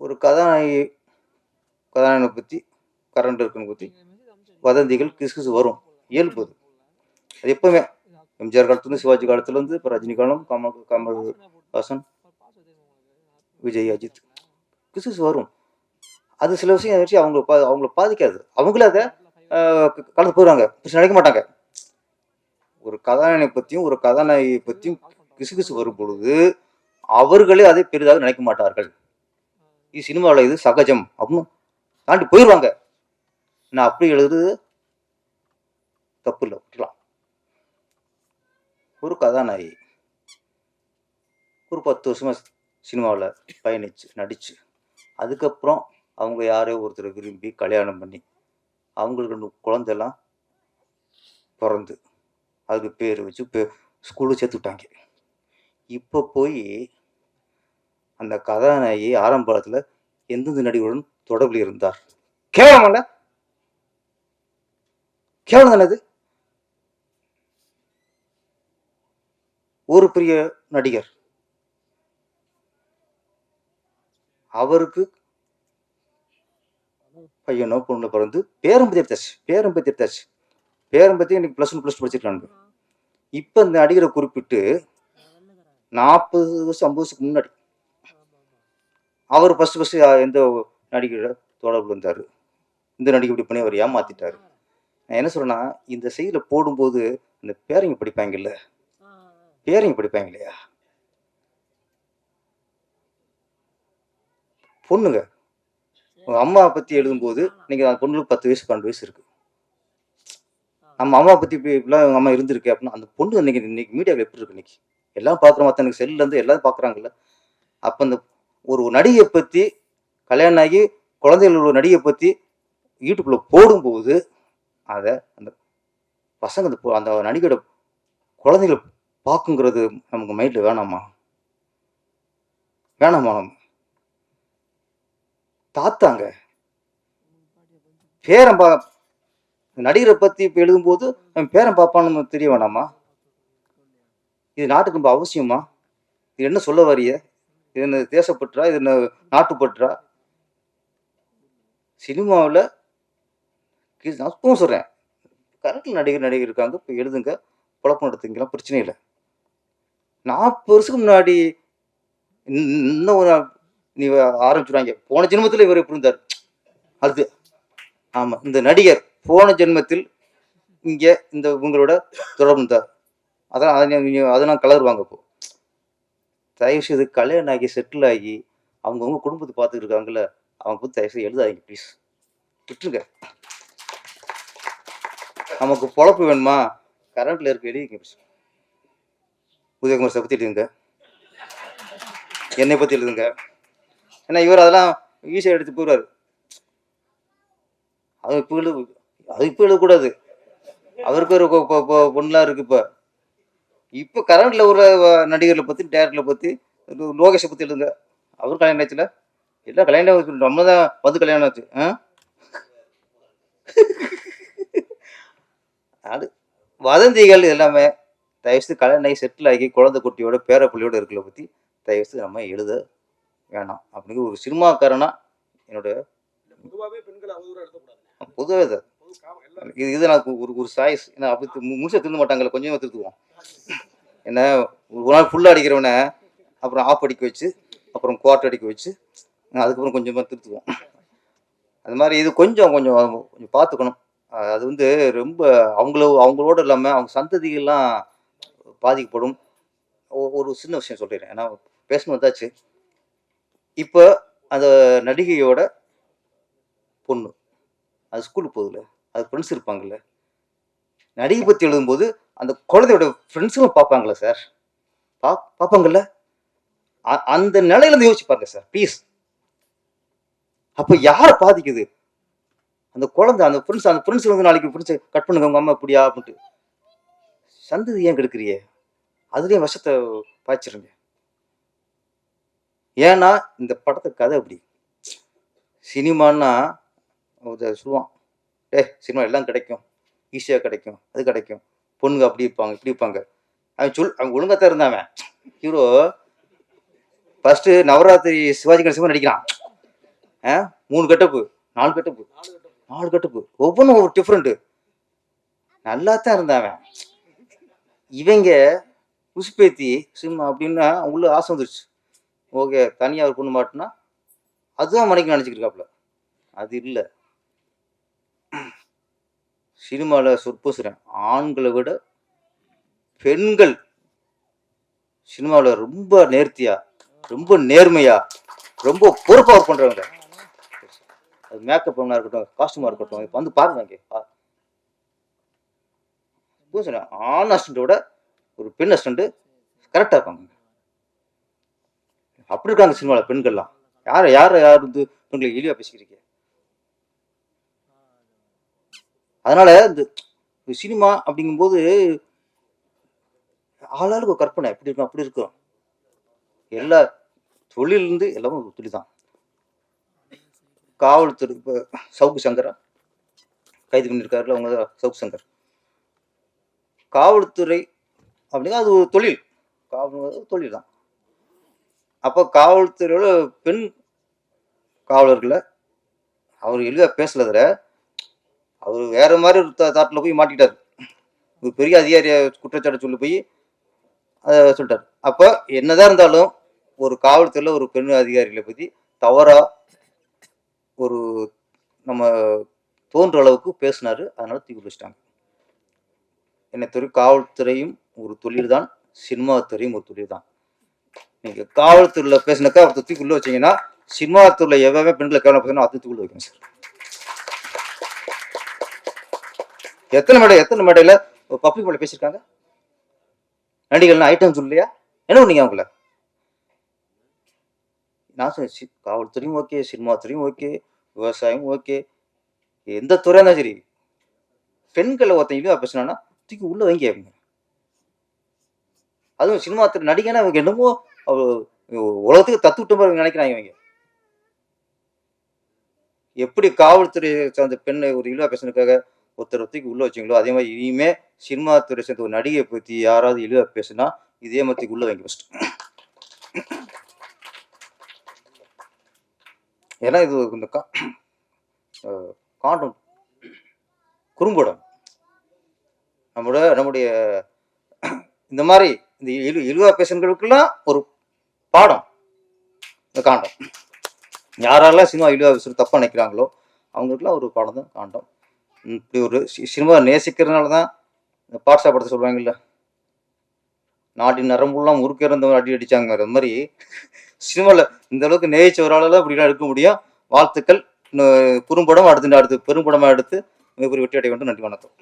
ஒரு கதாநாயகனை பற்றி கரண்ட் இருக்குன்னு பற்றி வதந்திகள் கிசுகிசு வரும், இயல்பு அது. அது எப்பவுமே எம்ஜிஆர் காலத்துலேருந்து சிவாஜி காலத்துலேருந்து இப்போ ரஜினி காலம், கமல்ஹாசன், விஜய், அஜித் கிசுகிசு வரும். அது சில விஷயம் வச்சு அவங்கள பாதிக்காது. அவங்களே அதை கலந்து போயிடுவாங்க, நினைக்க மாட்டாங்க. ஒரு கதாநாயகனை பற்றியும் ஒரு கதாநாயகியை பற்றியும் கிசுகிசு வரும் பொழுது அவர்களே அதை பெரிதாக நினைக்க மாட்டார்கள். இது சினிமாவில் இது சகஜம் அப்படின்னு தாண்டி போயிடுவாங்க. நான் அப்படி எழுதுறது தப்பு இல்லை, விட்டுலாம். ஒரு கதாநாயகி ஒரு 10 வருஷமா சினிமாவில் பயணிச்சு நடிச்சு அதுக்கப்புறம் அவங்க யாரையோ ஒருத்தரை விரும்பி கல்யாணம் பண்ணி அவங்களுக்கு குழந்தைலாம் பிறந்து அதுக்கு பேர் வச்சு ஸ்கூலில் சேர்த்து விட்டாங்க. இப்போ போய் அந்த கதாநாயகி ஆரம்பத்தில் எந்தெந்த நடிகருடன் தொடர்பில் இருந்தார்? கேவலம் அல்ல? கேவலம் தானே அது? ஒரு பெரிய நடிகர் அவருக்கு பையனோ பொண்ணு பிறந்து பேரம்பத்தி எடுத்தாச்சு. பேரம்பத்தி இன்னைக்கு +1 +2 படிச்சிருக்காங்க. இப்போ இந்த நடிகரை குறிப்பிட்டு 40 வருஷம் 50 வருஷத்துக்கு முன்னாடி அவர் ஃபர்ஸ்ட் எந்த நடிகரோட தொடர்பு இருந்தார், இந்த நடிகை இப்படி பண்ணி அவர் ஏமாத்திட்டாரு. நான் என்ன சொல்றேன்னா, இந்த செய்தியில் போடும்போது இந்த பேரங்க படிப்பாங்க இல்லையா, பொண்ணுங்க உங்க அம்மா பத்தி எழுதும்போது நீங்க அந்த பொண்ணுக்கு 10 வயசு 12 வயசு இருக்கு. நம்ம அம்மா பத்தி இப்படிலாம் உங்க அம்மா இருந்திருக்கு அப்படின்னா அந்த பொண்ணு இன்னைக்கு மீடியாவில் எப்படி இருக்கு? இன்னைக்கு எல்லாம் பார்க்குற மற்ற எனக்கு செல்லுல இருந்து எல்லாரும் பார்க்குறாங்கல்ல. அப்போ அந்த ஒரு நடிகை பற்றி கல்யாணம் ஆகி குழந்தைகள் ஒரு நடிகை பற்றி யூடியூப்ல போடும்போது அதை அந்த பசங்க அந்த நடிகையோட குழந்தைகள் பார்க்குங்கிறது நமக்கு மைண்டில் வேணாமா? நம்ம தாத்தாங்க பேரன் நடிகரை பற்றி இப்போ எழுதும்போது பேரன் பாப்பான்னு தெரிய வேணாமா? இது நாட்டுக்கு ரொம்ப அவசியமா? இது என்ன சொல்ல வரிய? இது என்ன தேசப்பற்றா? இது என்ன நாட்டுப்பற்றா? சினிமாவில் நான் இப்பவும் சொல்கிறேன், கரெக்டில் நடிகர் இருக்காங்க, இப்போ எழுதுங்க, குழப்பம் நடத்துங்கலாம், பிரச்சனை இல்லை. 40 வருஷத்துக்கு முன்னாடி இன்னும் நீ ஆரம்பிச்சுடுவாங்க, போன ஜென்மத்தில் இவர் எப்படி இருந்தார் அது. ஆமாம், இந்த நடிகர் போன ஜென்மத்தில் இங்கே இந்த உங்களோட தொடர்பு இருந்தார், அதெல்லாம் கலருவாங்க. இப்போ தயவுசெய்து கல்யாணம் ஆகி செட்டில் ஆகி அவங்கவுங்க குடும்பத்தை பார்த்துட்டு இருக்காங்கல்ல, அவங்க பற்றி தயவுசெய்து எழுதாதீங்க ப்ளீஸ், விட்டுருங்க. நமக்கு பொழப்பு வேணுமா? கரண்ட்ல இருக்க எழுதிங்க. உதயகுமார் சார் பற்றி எழுதுங்க, என்னை பற்றி எழுதுங்க. ஏன்னா இவர் அதெல்லாம் ஈஸியாக எடுத்து போயிடுவார். அது இப்போ எழுதக்கூடாது. அவருக்கு ஒரு பொண்ணுலாம் இருக்கு. இப்போ கரண்ட்ல ஒரு நடிகர்களை பற்றி டேரக்டர்களை பற்றி லோகேஷை பற்றி எழுதுங்க. அவர் கல்யாணம் ஆச்சுல, எல்லாம் கல்யாணம் நம்ம தான் வந்து கல்யாணம் ஆச்சு. அது வதந்திகள் எல்லாமே தயவுசெய்து கல்யாணம் ஆகி செட்டில் ஆகி குழந்தை குட்டியோட பேரப்பிள்ளையோட இருக்கிறத பற்றி தயவுசெய்து நம்ம எழுத வேணாம் அப்படிங்கிற ஒரு சினிமாக்காரனா என்னோட பொதுவாக இது நான் ஒரு சாய்ஸ். ஏன்னா அப்படி முழுசாக திருந்த மாட்டாங்கல்ல, கொஞ்சமாக திருத்துவோம். என்ன ஒரு நாள் ஃபுல்லாக அடிக்கிறவனை அப்புறம் ஆஃப் அடிக்க வச்சு அப்புறம் குவார்ட்டர் அடிக்க வச்சு அதுக்கப்புறம் கொஞ்சமாக திருத்துவோம். அது மாதிரி இது கொஞ்சம் பார்த்துக்கணும். அது ரொம்ப அவங்களோட இல்லாமல் அவங்க சந்ததிகள்லாம் பாதிக்கப்படும். ஒரு சின்ன விஷயம் சொல்லிடுறேன், ஏன்னா பேசணும் வந்தாச்சு. இப்போ அந்த நடிகையோட பொண்ணு அது ஸ்கூலுக்கு போகுதுல்ல, அது ஃப்ரெண்ட்ஸ் இருப்பாங்கல்ல, நடிகை பற்றி எழுதும்போது அந்த குழந்தையோட ஃப்ரெண்ட்ஸும் பார்ப்பாங்களா சார்? பார்ப்பாங்கல்ல, அந்த நிலையில இருந்து யோசிச்சு பாருங்க சார் ப்ளீஸ். அப்போ யாரை பாதிக்குது? அந்த குழந்தை, அந்த ஃப்ரெண்ட்ஸ் நாளைக்கு ஃப்ரெண்ட்ஸை கட் பண்ணுங்க உங்க அம்மா இப்படியா அப்படின்ட்டு சந்ததி ஏன் கெடுக்கிறியே? அதுலேயும் விஷத்தை பாய்ச்சிருங்க. ஏன்னா இந்த படத்தை கதை அப்படி. சினிமான்னா சொல்லுவான், சினிமா எல்லாம் கிடைக்கும், ஈஸியாக கிடைக்கும், அது கிடைக்கும், பொண்ணுங்க அப்படி இருப்பாங்க இப்படி இருப்பாங்க. அவன் ஒழுங்காத்தான் இருந்தான். ஹீரோ ஃபர்ஸ்ட் நவராத்திரி சிவாஜி கணேசன் நடிக்கிறான், 3 கட்டப்பு 4 கட்டப்பு 4 கட்டப்பு ஒவ்வொன்றும் ஒவ்வொரு டிஃப்ரெண்ட்டு. நல்லா தான் இருந்தாவன். இவங்க உசுப்பேத்தி சினிமா அப்படின்னா உள்ள ஆசை வந்துருச்சு. ஓகே தனியாக ஒரு பொண்ணு மாட்டினா அதுதான் மனைக்கு நினச்சிக்கிட்டு அது இல்லை. சினிமாவில் சொற்பசுறேன் ஆண்களை விட பெண்கள் சினிமாவில் ரொம்ப நேர்த்தியா, ரொம்ப நேர்மையா, ரொம்ப பொறுப்பாக ஒர்க் பண்ணுறவங்க. அது மேக்கப் பண்ணா இருக்கட்டும், காஸ்டியூமாக இருக்கட்டும், இப்போ வந்து பாருங்க இங்கே சொன்னேன் ஆண் அசிஸ்டண்ட்டோட ஒரு பெண் அசிஸ்டண்ட்டு கரெக்டாக இருப்பாங்க. அப்படி இருக்காங்க சினிமாவில் பெண்கள்லாம். யார் வந்து பெண்களை இழிவாக பேசிக்கிறீங்க? அதனால இந்த சினிமா அப்படிங்கும்போது ஆளாளுக்கு ஒரு கற்பனை எப்படி இருக்கும் அப்படி இருக்கும். எல்லா தொழிலிருந்து எல்லாமே தொழில் தான். காவல்துறை இப்போ சவுக்கு சங்கரா கைது பண்ணியிருக்காருல அவங்க சவுக்கு சங்கர். காவல்துறை அப்படின்னா அது ஒரு தொழில், தொழில் தான். அப்போ காவல்துறையோட பெண் காவலர்களை அவர் எளிதாக பேசலதுல அவர் வேற மாதிரி ஒரு தாட்டில் போய் மாட்டிக்கிட்டார். ஒரு பெரிய அதிகாரிய குற்றச்சாட்டு சொல்லி போய் அதை சொல்லிட்டார். அப்போ என்னதான் இருந்தாலும் ஒரு காவல்துறையில் ஒரு பெண் அதிகாரிகளை பற்றி தவறாக ஒரு நம்ம தோன்ற அளவுக்கு பேசினாரு. அதனால தூக்கி வச்சிட்டாங்க. என்னை தெரியும் காவல்துறையும் ஒரு தொழில் தான், சினிமா துறையும் ஒரு தொழில் தான். நீங்க காவல்துறையில் பேசினாக்கா அவர் தூக்கி உள்ள வச்சீங்கன்னா சினிமா துறையில் எவ்வளவு பெண்களை கேவலம் பேசணும் அது தூக்கி உள்ள வைக்கணும் சார். எத்தனை மேடையில் பப்ளிக் மேல பேசியிருக்காங்க நடிகள்னா ஐட்டம் சொல்லலையா? என்ன பண்ணீங்க அவங்கள? நான் சொன்னேன் காவல்துறையும் ஓகே, சினிமா துறையும் ஓகே, விவசாயம் ஓகே, எந்த துறையா இருந்தாலும் சரி பெண்களை ஒருத்தன் இழிவா பேசினா தூக்கி உள்ள வைங்க. அதுவும் சினிமா துறை நடிகனா அவங்க என்னமோ உலகத்துக்கு தத்து விட்ட மாதிரி நினைக்கிறாங்க இவங்க. எப்படி காவல்துறை சார்ந்த பெண்ணை ஒரு இழிவா பேசுனதுக்காக ஒருத்தர் தூக்கி உள்ள வச்சிங்களோ அதே மாதிரி இனிமே சினிமா துறை சேர்ந்த ஒரு நடிகை பற்றி யாராவது இழிவா பேசுனா இதே மாதிரி உள்ள வைங்க ஃபர்ஸ்ட். ஏன்னா இது இந்த காண்டம் குறும்படம் நம்முடைய இந்த மாதிரி இந்த இழிவா பேசுறவங்களுக்கெல்லாம் ஒரு பாடம். இந்த காண்டம் யாரெல்லாம் சினிமா இழிவா பேசுற தப்பா நினைக்கிறாங்களோ அவங்களுக்குலாம் ஒரு பாடம் தான் காண்டம். இப்படி ஒரு சினிமா நேசிக்கிறதுனால தான் இந்த பாட்சா படத்தை சொல்லுவாங்கல்ல, நாட்டின் நரம்புலாம் முறுக்கிறந்த அடி அடிச்சாங்க. அது மாதிரி சினிமாவில் இந்த அளவுக்கு நேசிச்ச ஒரு ஆளால இப்படிலாம் எடுக்க முடியும். வாழ்த்துக்கள். குறும்படம் அடுத்து பெரும்படமாக எடுத்து மிகப்பெரிய வெற்றி அடைய வேண்டும். நன்றி, வணக்கம்.